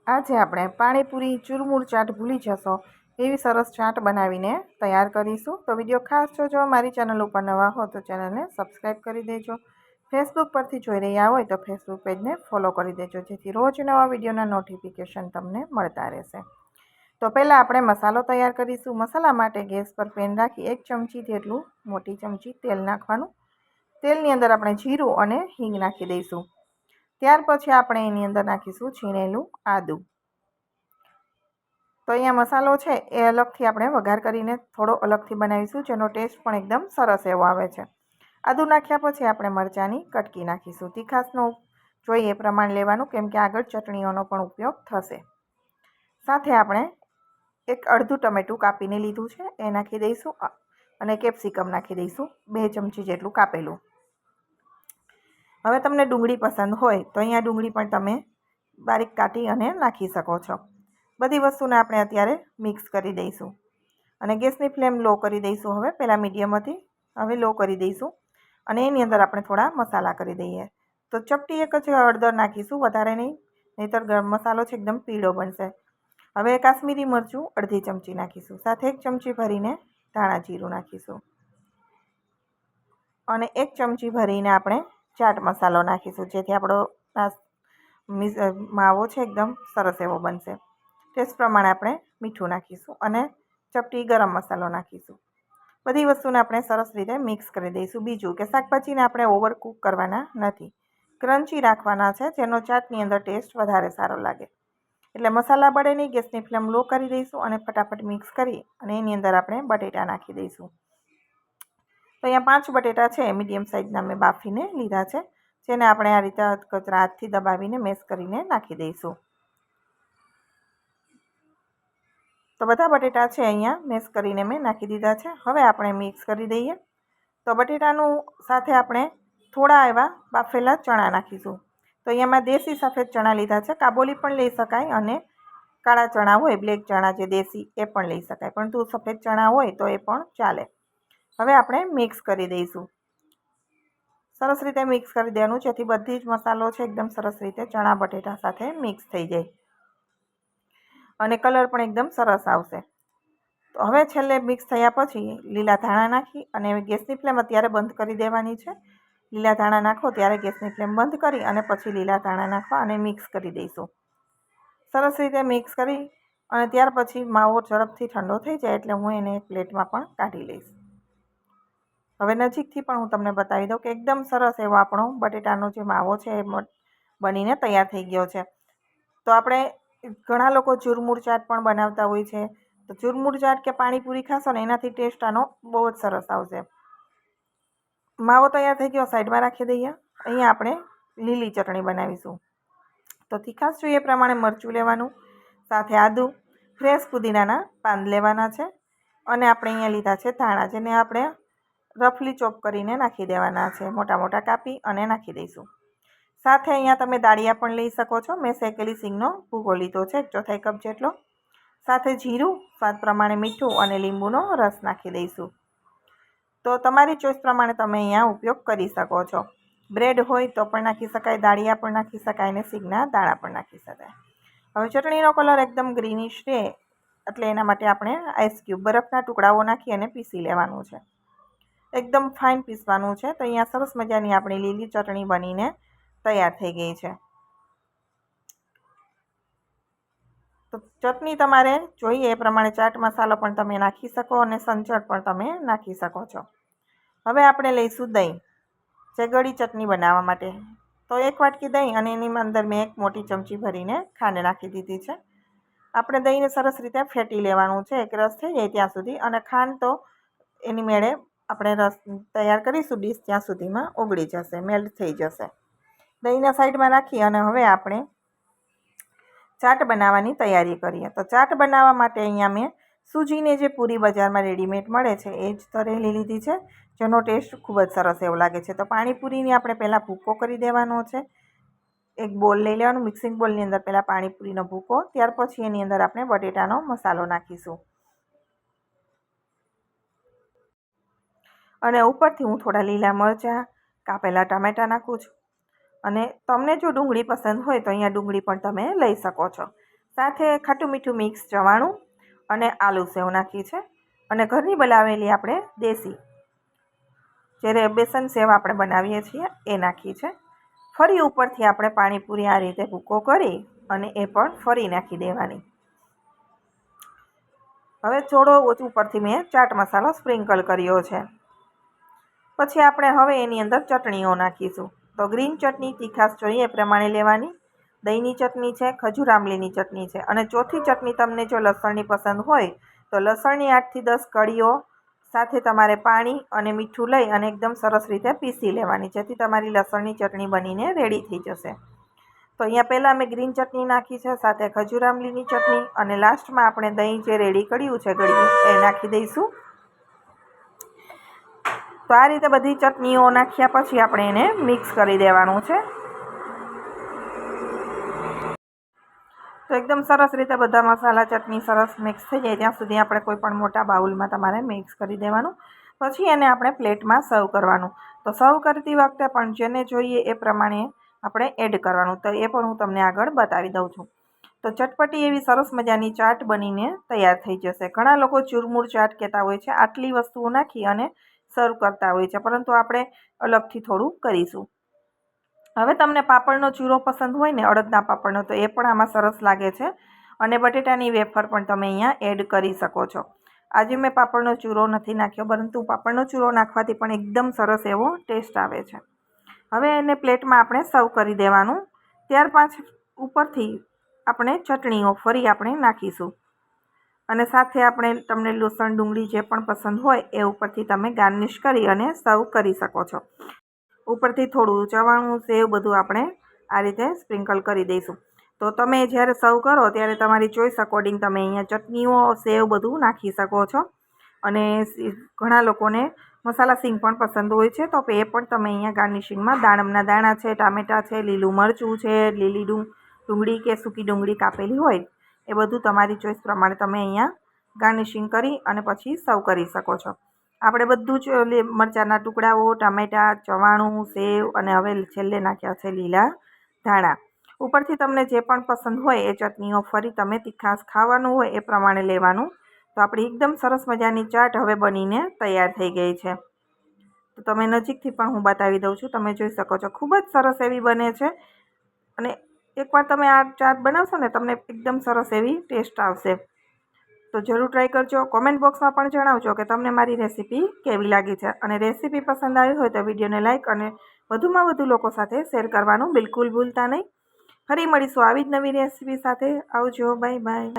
આજે આપણે પાણીપુરી ચૂરમૂર ચાટ ભૂલી જશો એવી સરસ ચાટ બનાવીને તૈયાર કરીશું. તો વિડીયો ખાસ જોજો. મારી ચેનલ ઉપર નવા હો તો ચેનલને સબસ્ક્રાઈબ કરી દેજો. ફેસબુક પરથી જોઈ રહ્યા હોય તો ફેસબુક પેજને ફોલો કરી દેજો, જેથી રોજ નવા વિડીયોના નોટિફિકેશન તમને મળતા રહેશે. તો પહેલાં આપણે મસાલો તૈયાર કરીશું. મસાલા માટે ગેસ પર પેન રાખી 1 ચમચી જેટલું મોટી ચમચી તેલ નાખવાનું. તેલની અંદર આપણે જીરું અને હિંગ નાખી દઈશું. ત્યાર પછી આપણે એની અંદર નાખીશું છીણેલું આદું. તો અહીંયા મસાલો છે એ અલગથી આપણે વઘાર કરીને થોડો અલગથી બનાવીશું, જેનો ટેસ્ટ પણ એકદમ સરસ એવો આવે છે. આદું નાખ્યા પછી આપણે મરચાંની કટકી નાખીશું. તીખાસનો જોઈએ એ પ્રમાણ લેવાનું, કેમ કે આગળ ચટણીઓનો પણ ઉપયોગ થશે. સાથે આપણે એક અડધું ટમેટું કાપીને લીધું છે એ નાખી દઈશું અને કેપ્સિકમ નાખી દઈશું 2 ચમચી જેટલું કાપેલું. હવે તમને ડુંગળી પસંદ હોય તો અહીંયા ડુંગળી પણ તમે બારીક કાઢી અને નાખી શકો છો. બધી વસ્તુને આપણે અત્યારે મિક્સ કરી દઈશું અને ગેસની ફ્લેમ લો કરી દઈશું. હવે પહેલાં મીડિયમ હતી, હવે લો કરી દઈશું અને એની અંદર આપણે થોડા મસાલા કરી દઈએ. તો ચપટી એક જ હળદર નાખીશું, વધારે નહીં, નહીંતર ગરમ મસાલો છે એકદમ પીળો બનશે. હવે કાશ્મીરી મરચું અડધી ચમચી નાખીશું. સાથે 1 ચમચી ભરીને ધાણા જીરું નાખીશું અને 1 ચમચી ભરીને આપણે ચાટ મસાલો નાખીશું, જેથી આપણો માવો છે એકદમ સરસ એવો બનશે. ટેસ્ટ પ્રમાણે આપણે મીઠું નાખીશું અને ચપટી ગરમ મસાલો નાખીશું. બધી વસ્તુને આપણે સરસ રીતે મિક્સ કરી દઈશું. બીજું કે શાકભાજીને આપણે ઓવરકુક કરવાના નથી, ક્રન્ચી રાખવાના છે, જેનો ચાટની અંદર ટેસ્ટ વધારે સારો લાગે. એટલે મસાલા બળે નહીં, ગેસની ફ્લેમ લો કરી દઈશું અને ફટાફટ મિક્સ કરી અને એની અંદર આપણે બટેટા નાખી દઈશું. તો અહીંયા 5 બટેટા છે મીડિયમ સાઇઝના મેં બાફીને લીધા છે, જેને આપણે આ રીતે હાથથી દબાવીને મેશ કરીને નાખી દઈશું. તો બધા બટેટા છે અહીંયા મેશ કરીને મેં નાખી દીધા છે. હવે આપણે મિક્સ કરી દઈએ. તો બટેટાનું સાથે આપણે થોડા એવા બાફેલા ચણા નાખીશું. તો અહીંયા મેં દેશી સફેદ ચણા લીધા છે. કાબોલી પણ લઈ શકાય અને કાળા ચણા હોય, બ્લેક ચણા જે દેશી, એ પણ લઈ શકાય, પરંતુ સફેદ ચણા હોય તો એ પણ ચાલે. હવે આપણે મિક્સ કરી દઈશું. સરસ રીતે મિક્સ કરી દેવાનું, જેથી બધી જ મસાલો છે એકદમ સરસ રીતે ચણા બટેટા સાથે મિક્સ થઈ જાય અને કલર પણ એકદમ સરસ આવશે. તો હવે છેલ્લે મિક્સ થયા પછી લીલા ધાણા નાખી અને ગેસની ફ્લેમ અત્યારે બંધ કરી દેવાની છે. લીલા ધાણા નાખો ત્યારે ગેસની ફ્લેમ બંધ કરી અને પછી લીલા ધાણા નાખવા અને મિક્સ કરી દઈશું. સરસ રીતે મિક્સ કરી અને ત્યાર પછી માવો ઝડપથી ઠંડો થઈ જાય એટલે હું એને એક પ્લેટમાં પણ કાઢી લઈશ. હવે નજીકથી પણ હું તમને બતાવી દઉં કે એકદમ સરસ એવો આપણો બટેટાનો જે માવો છે એ બનીને તૈયાર થઈ ગયો છે. તો આપણે ઘણા લોકો ચૂરમૂર ચાટ પણ બનાવતા હોય છે. તો ચૂરમૂર ચાટ કે પાણીપુરી ખાશો ને એનાથી ટેસ્ટ આનો બહુ જ સરસ આવશે. માવો તૈયાર થઈ ગયો, સાઈડમાં રાખી દઈએ. અહીંયા આપણે લીલી ચટણી બનાવીશું. તો તીખાશ જોઈએ એ પ્રમાણે મરચું લેવાનું, સાથે આદું, ફ્રેશ પુદીનાના પાન લેવાના છે અને આપણે અહીંયા લીધા છે ધાણા, જેને આપણે રફલી ચોપ કરીને નાખી દેવાના છે, મોટા મોટા કાપી અને નાખી દઈશું. સાથે અહીંયા તમે દાળિયા પણ લઈ શકો છો. મેં શેકેલી સિંગનો ભૂકો લીધો છે 1/4 કપ જેટલો. સાથે જીરું, સ્વાદ પ્રમાણે મીઠું અને લીંબુનો રસ નાખી દઈશું. તો તમારી ચોઈસ પ્રમાણે તમે અહીંયા ઉપયોગ કરી શકો છો. બ્રેડ હોય તો પણ નાખી શકાય, દાળિયા પણ નાખી શકાય અને સિંગના દાણા પણ નાખી શકાય. હવે ચટણીનો કલર એકદમ ગ્રીનિશ રહે એટલે એના માટે આપણે આઈસ ક્યુબ, બરફના ટુકડાઓ નાખી અને પીસી લેવાનું છે. એકદમ ફાઇન પીસવાનું છે. તો અહીંયા સરસ મજાની આપણી લીલી ચટણી બનીને તૈયાર થઈ ગઈ છે. તો ચટણી તમારે જોઈએ એ પ્રમાણે ચાટ મસાલો પણ તમે નાખી શકો અને સંચળ પણ તમે નાખી શકો છો. હવે આપણે લઈશું દહીં, જે ગળી ચટણી બનાવવા માટે. તો 1 વાટકી દહીં અને એની અંદર મેં 1 મોટી ચમચી ભરીને ખાંડ નાખી દીધી છે. આપણે દહીંને સરસ રીતે ફેટી લેવાનું છે એક રસ થઈ જાય ત્યાં સુધી, અને ખાંડ તો એની મેળે આપણે રસ તૈયાર કરીશું ડીશ ત્યાં સુધીમાં ઓગળી જશે, મેલ્ટ થઈ જશે. દહીંના સાઈડમાં રાખી અને હવે આપણે ચાટ બનાવવાની તૈયારી કરીએ. તો ચાટ બનાવવા માટે અહીંયા મેં સૂજીને જે પૂરી બજારમાં રેડીમેડ મળે છે એ જ તરેલી લીધી છે, જેનો ટેસ્ટ ખૂબ જ સરસ એવો લાગે છે. તો પાણીપુરીની આપણે પહેલાં ભૂકો કરી દેવાનો છે. એક બોલ લઈ લેવાનું, મિક્સિંગ બોલની અંદર પહેલાં પાણીપુરીનો ભૂકો, ત્યાર પછી એની અંદર આપણે બટેટાનો મસાલો નાખીશું અને ઉપરથી હું થોડા લીલા મરચાં, કાપેલા ટામેટાં નાખું છું. અને તમને જો ડુંગળી પસંદ હોય તો અહીંયા ડુંગળી પણ તમે લઈ શકો છો. સાથે ખાટું મીઠું મિક્સ ચવાણું અને આલુ સેવ નાખી છે અને ઘરની બનાવેલી આપણે દેશી જ્યારે બેસન સેવ આપણે બનાવીએ છીએ એ નાખી છે. ફરી ઉપરથી આપણે પાણીપુરી આ રીતે ભૂકો કરી અને એ પણ ફરી નાખી દેવાની. હવે થોડો ઉપરથી મેં ચાટ મસાલો સ્પ્રિંકલ કર્યો છે. પછી આપણે હવે એની અંદર ચટણીઓ નાખીશું. તો ગ્રીન ચટણી તીખાશ જોઈએ એ પ્રમાણે લેવાની, દહીંની ચટણી છે, ખજૂર આંબલીની ચટણી છે અને ચોથી ચટણી તમને જો લસણની પસંદ હોય તો લસણની 8 થી 10 કળીઓ સાથે તમારે પાણી અને મીઠું લઈ અને એકદમ સરસ રીતે પીસી લેવાની, જેથી તમારી લસણની ચટણી બનીને રેડી થઈ જશે. તો અહીંયા પહેલાં મેં ગ્રીન ચટણી નાખી છે, સાથે ખજૂર આંબલીની ચટણી અને લાસ્ટમાં આપણે દહીં જે રેડી કર્યું છે ગળ્યું એ નાખી દઈશું. તો આ રીતે બધી ચટણીઓ નાખ્યા પછી આપણે એને મિક્સ કરી દેવાનું છે. તો એકદમ સરસ રીતે બધા મસાલા ચટણી સરસ મિક્સ થઈ જાય ત્યાં સુધી આપણે કોઈ પણ મોટા બાઉલમાં તમારે મિક્સ કરી દેવાનું. પછી એને આપણે પ્લેટમાં સર્વ કરવાનું. તો સર્વ કરતી વખતે પણ જેને જોઈએ એ પ્રમાણે આપણે એડ કરવાનું. તો એ પણ હું તમને આગળ બતાવી દઉં છું. તો ચટપટી એવી સરસ મજાની ચાટ બનીને તૈયાર થઈ જશે. ઘણા લોકો ચૂરમૂર ચાટ કહેતા હોય છે, આટલી વસ્તુઓ નાખી અને સર્વ કરતા હોય છે, પરંતુ આપણે અલગથી થોડું કરીશું. હવે તમને પાપડનો ચૂરો પસંદ હોય ને, અડદના પાપડનો, તો એ પણ આમાં સરસ લાગે છે અને બટેટાની વેફર પણ તમે અહીંયા એડ કરી શકો છો. આજે મેં પાપડનો ચૂરો નથી નાખ્યો, પરંતુ પાપડનો ચૂરો નાખવાથી પણ એકદમ સરસ એવો ટેસ્ટ આવે છે. હવે એને પ્લેટમાં આપણે સર્વ કરી દેવાનું. ત્યાર પાછળ ઉપરથી આપણે ચટણીઓ ફરી આપણે નાખીશું અને સાથે આપણે તમને લસણ ડુંગળી જે પણ પસંદ હોય એ ઉપરથી તમે ગાર્નિશ કરી અને સર્વ કરી શકો છો. ઉપરથી થોડું ચવાણું સેવ બધું આપણે આ રીતે સ્પ્રિંકલ કરી દઈશું. તો તમે જ્યારે સર્વ કરો ત્યારે તમારી ચોઈસ અકોર્ડિંગ તમે અહીંયા ચટણીઓ સેવ બધું નાખી શકો છો. અને ઘણા લોકોને મસાલા સિંગ પણ પસંદ હોય છે, તો એ પણ તમે અહીંયા ગાર્નિશિંગમાં દાડમના દાણા છે, ટામેટાં છે, લીલું મરચું છે, લીલી ડુંગળી કે સૂકી ડુંગળી કાપેલી હોય એ બધું તમારી ચોઈસ પ્રમાણે તમે અહીંયા ગાર્નિશિંગ કરી અને પછી સર્વ કરી શકો છો. આપણે બધું જ મરચાંના ટુકડાઓ, ટામેટાં, ચવાણું, સેવ અને હવે છેલ્લે નાખ્યા છે લીલા ધાણા. ઉપરથી તમને જે પણ પસંદ હોય એ ચટણીઓ ફરી તમે તીખાશ ખાવાનું હોય એ પ્રમાણે લેવાનું. તો આપણી એકદમ સરસ મજાની ચાટ હવે બનીને તૈયાર થઈ ગઈ છે. તો તમે નજીકથી પણ હું બતાવી દઉં છું, તમે જોઈ શકો છો ખૂબ જ સરસ એવી બને છે. અને એકવાર તમે આ ચાટ બનાવશો ને તમને એકદમ સરસ એવી ટેસ્ટ આવશે. તો જરૂર ટ્રાય કરજો. કોમેન્ટ બોક્સમાં પણ જણાવજો કે તમને મારી રેસીપી કેવી લાગી છે. અને રેસીપી પસંદ આવી હોય તો વિડીયોને લાઇક અને વધુમાં વધુ લોકો સાથે શેર કરવાનું બિલકુલ ભૂલતા નહીં. ફરી મળીશું આવી જ નવી રેસીપી સાથે. આવજો, બાય બાય.